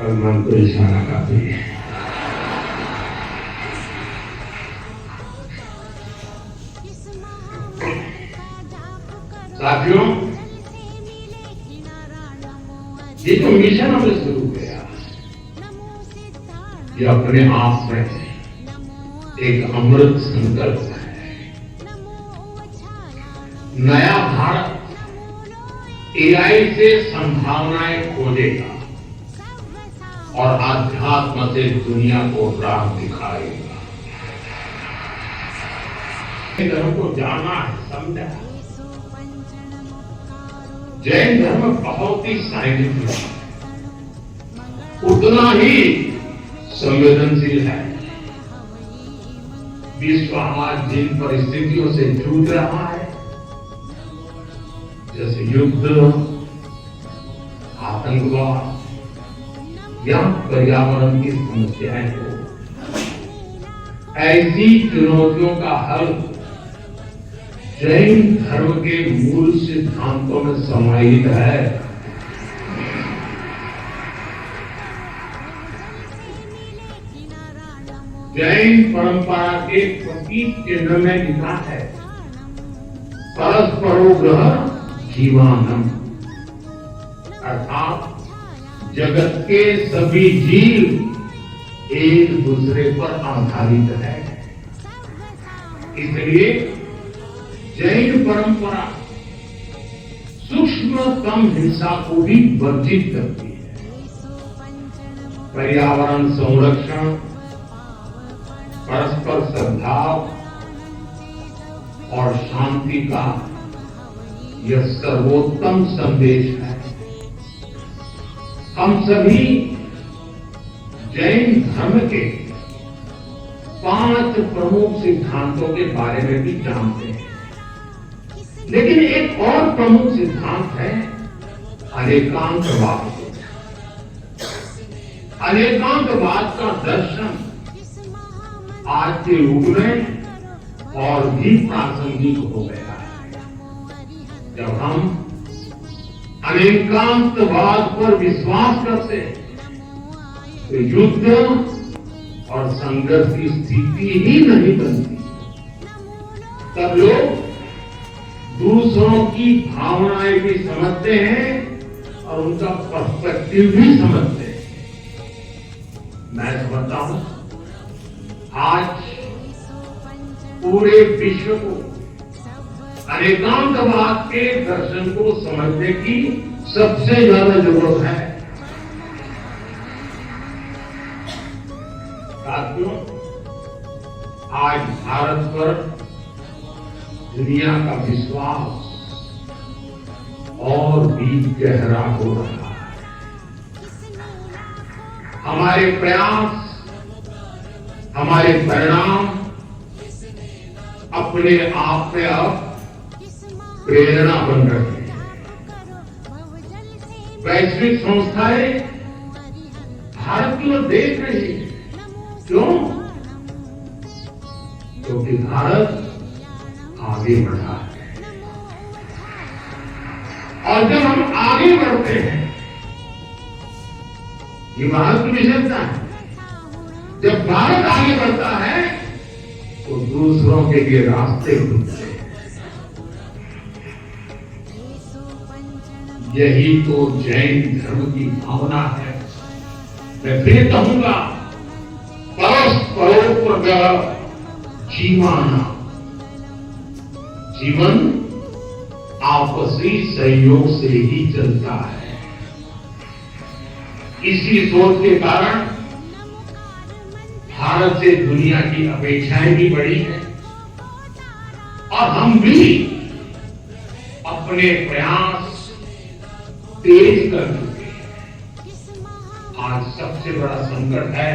और मन को इशारा काफी है। साथियों, ये जो मिशन हमने शुरू किया, ये अपने आप में एक अमृत संकल्प है। नया भारत एआई से संभावनाएं खोजेगा और आध्यात्म से दुनिया को राह दिखाएगा। धर्म को जाना है, समझा। जैन धर्म बहुत ही साइंटिफिक है, उतना ही संवेदनशील है। विश्व आज जिन परिस्थितियों से जूझ रहा है, जैसे युद्ध, आतंकवाद या पर्यावरण की समस्याएं हो, ऐसी चुनौतियों का हल जैन धर्म के मूल सिद्धांतों में समाहित है। जैन परंपरा के प्रतीक चिन्ह में लिखा है, परस्परोग्रह जीवानम, अर्थात जगत के सभी जीव एक दूसरे पर आधारित है। इसलिए जैन परंपरा सूक्ष्मतम हिंसा को भी वर्जित करती है। पर्यावरण संरक्षण, परस्पर सद्भाव और शांति का यह सर्वोत्तम संदेश है। हम सभी जैन धर्म के 5 प्रमुख सिद्धांतों के बारे में भी जानते हैं, लेकिन एक और प्रमुख सिद्धांत है अनेकांतवाद। अनेकांतवाद का दर्शन आज के युग में और भी प्रासंगिक हो गया है। जब हम अनेकांतवाद पर विश्वास करते हैं, तो युद्ध और संघर्ष की स्थिति ही नहीं बनती। तब लोग दूसरों की भावनाएं भी समझते हैं और उनका पर्सपेक्टिव भी समझते हैं। मैं समझता हूं आज पूरे विश्व को अनेकांतवाद के दर्शन को समझने की सबसे ज्यादा जरूरत है। साथियों, आज भारत पर दुनिया का विश्वास और भी गहरा हो रहा है। हमारे प्रयास, हमारे परिणाम अपने आप में अब प्रेरणा बन रहे हैं। वैश्विक संस्थाएं भारत की ओर देख रही है। क्यों? क्योंकि भारत आगे बढ़ा है। और जब हम आगे बढ़ते हैं, ये भारत की विशेषता है, जब भारत आगे बढ़ता है तो दूसरों के लिए रास्ते खुलते हैं। यही तो जैन धर्म की भावना है। मैं फिर कहूंगा, परस्परोग्रह जीवाना। जीवन आपसी सहयोग से ही चलता है। इसी सोच के कारण भारत से दुनिया की अपेक्षाएं भी बढ़ी हैं और हम भी अपने प्रयास तेज कर चुके हैं। आज सबसे बड़ा संकट है,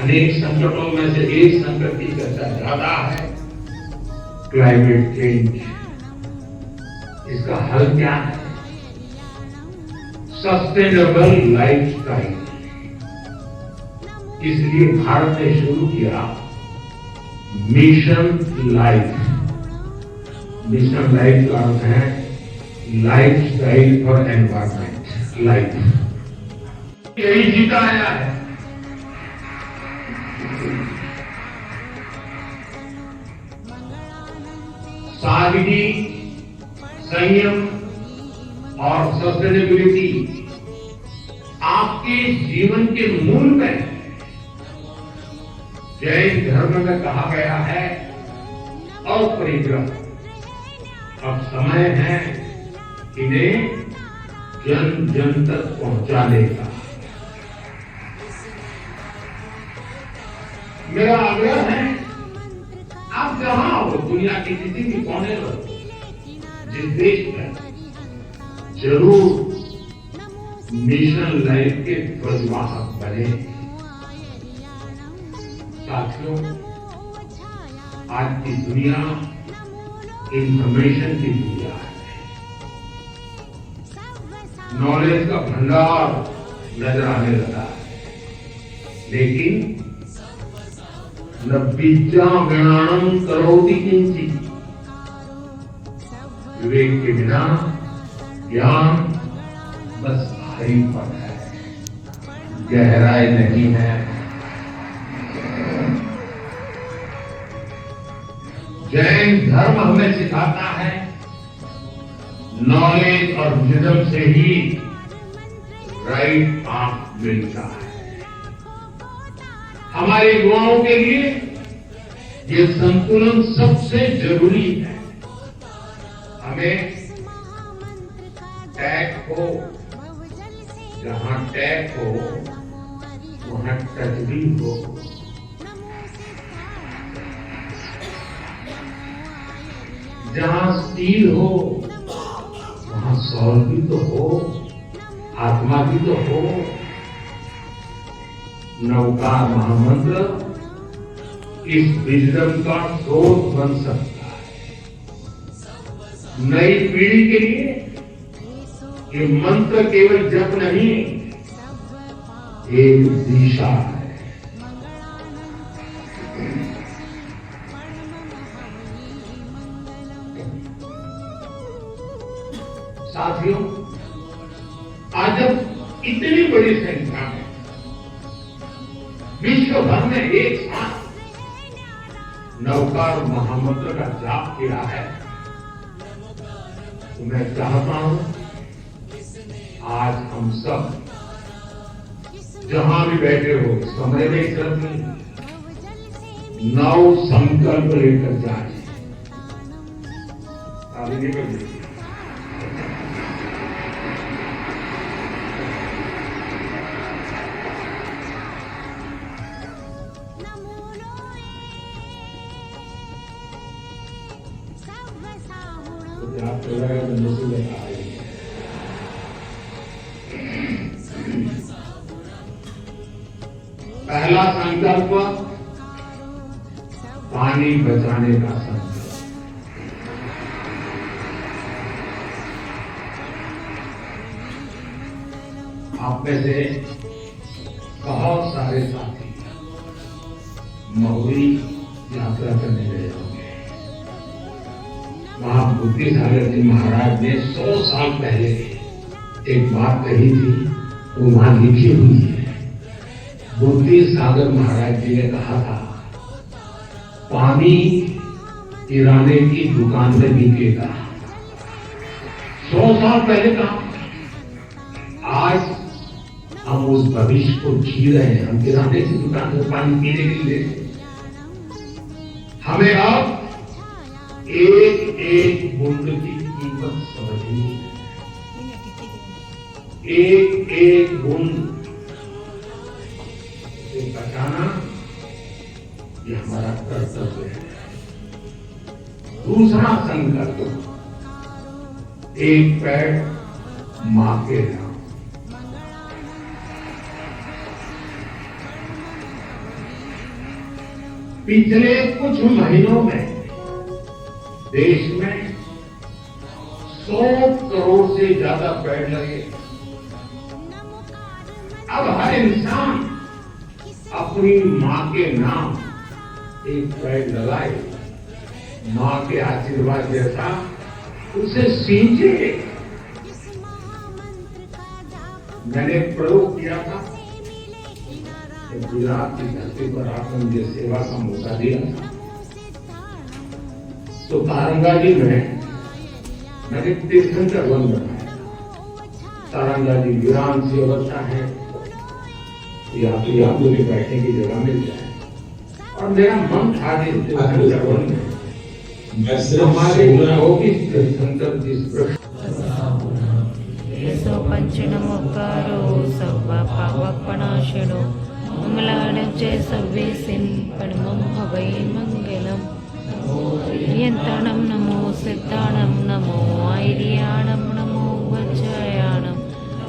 अनेक संकटों में से एक संकट की चर्चा ज्यादा है, क्लाइमेट चेंज। इसका हल क्या है? Sustainable lifestyle. इसलिए भारत ने शुरू किया मिशन लाइफ। मिशन लाइफ का अर्थ है लाइफस्टाइल फॉर एनवायरमेंट, लाइफ। यही जीता आया है। सादगी, संयम और सस्टेनेबिलिटी आपके जीवन के मूल में। जैन धर्म में कहा गया है अपरिग्रह। अब समय है इन्हें जन जन तक पहुंचाने का। मेरा आग्रह है आप जहां हो, दुनिया के किसी भी कोने पर, जिस देश में, जरूर मिशन लाइफ के ध्वजवाहक बने। साथियों, आज की दुनिया इंफॉर्मेशन की दुनिया है। नॉलेज का भंडार नजर आने लगा है, लेकिन न विद्या ज्ञानम करोति किंचित। विवेक के बिना ज्ञान बस भारी पद है, गहराई नहीं है। जैन धर्म हमें सिखाता है नॉलेज और विजडम से ही राइट पाथ मिलता है। हमारे युवाओं के लिए ये संतुलन सबसे जरूरी है। हमें टैग हो, जहां टैग हो वहां टच भी हो। जहां स्टील हो वहां सॉल भी तो हो, आत्मा भी तो हो। नवकार महामंत्र इस विजडम का स्रोत बन सकता है। नई पीढ़ी के लिए ये मंत्र केवल जप नहीं, एक दिशा है। साथियों, आज जब इतनी बड़ी संख्या में विश्व भर में एक साथ नवकार महामंत्र का जाप किया है, तो मैं चाहता हूं आज हम सब जहां भी बैठे हो, इस कमरे में सिर्फ नव संकल्प लेकर जाए। ताली नहीं बजेगी। आप चला गया तो मुसीबत आ रही है। पहला संकल्प पानी बचाने का संकल्प। आप में से बहुत सारे साथी महुरी यात्रा करने गए होंगे। वहां बुद्धि सागर जी महाराज ने 100 साल पहले एक बात कही थी, वो वहां लिखी हुई है। बुद्धि सागर महाराज जी ने कहा था, पानी किराने की दुकान में बिकेगा। 100 साल पहले कहा। आज हम उस भविष्य को जी रहे हैं। हम किराने की दुकान से पानी पीने के लिए, हमें अब एक एक बूंद की कीमत समझनी है। एक एक बूंद से बचाना ये हमारा कर्तव्य है। दूसरा संकल्प, एक पेड़ मां के नाम। पिछले कुछ महीनों में देश में 100 करोड़ से ज्यादा पेड़ लगे। अब हर इंसान अपनी मां के नाम एक पेड़ लगाए, मां के आशीर्वाद जैसा उसे सींचे। मैंने प्रयोग किया था कि गुजरात की धरती पर आपने मुझे सेवा का मौका दिया था, तो तारंगा जी में मैंने तीर्थंकर वन बनाया था। तारंगा जी वीरान सी अवस्था है, या तो यहाँ मुझे बैठने की जगह मिल जाए, और मेरा मन था कि तीर्थंकर वन में हमारे तीर्थंकर जिस सो पंचनमुकारो सर्व पावपनाशनो मंगलाणचे सर्वेसिं परमं भवै मंगलम् यन्त्राणं नमो सिद्धाणं नमो ऐर्याणं नमो वज्रयाणं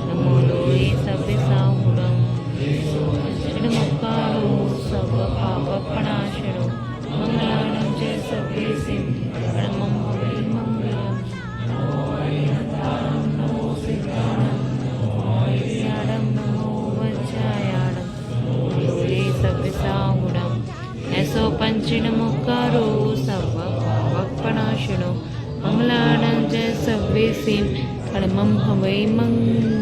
नमो लोये सव्यसाहुणं पंचनमुकारो सर्व पावपनाशनो मंगलाणचे सर्वेसिं परमं भवै मंगलम् ऐसो पंचनमुकारो सर्व पावपनाशनो मंगलाणं च सर्वेसिं परमं भवै मंगलम्।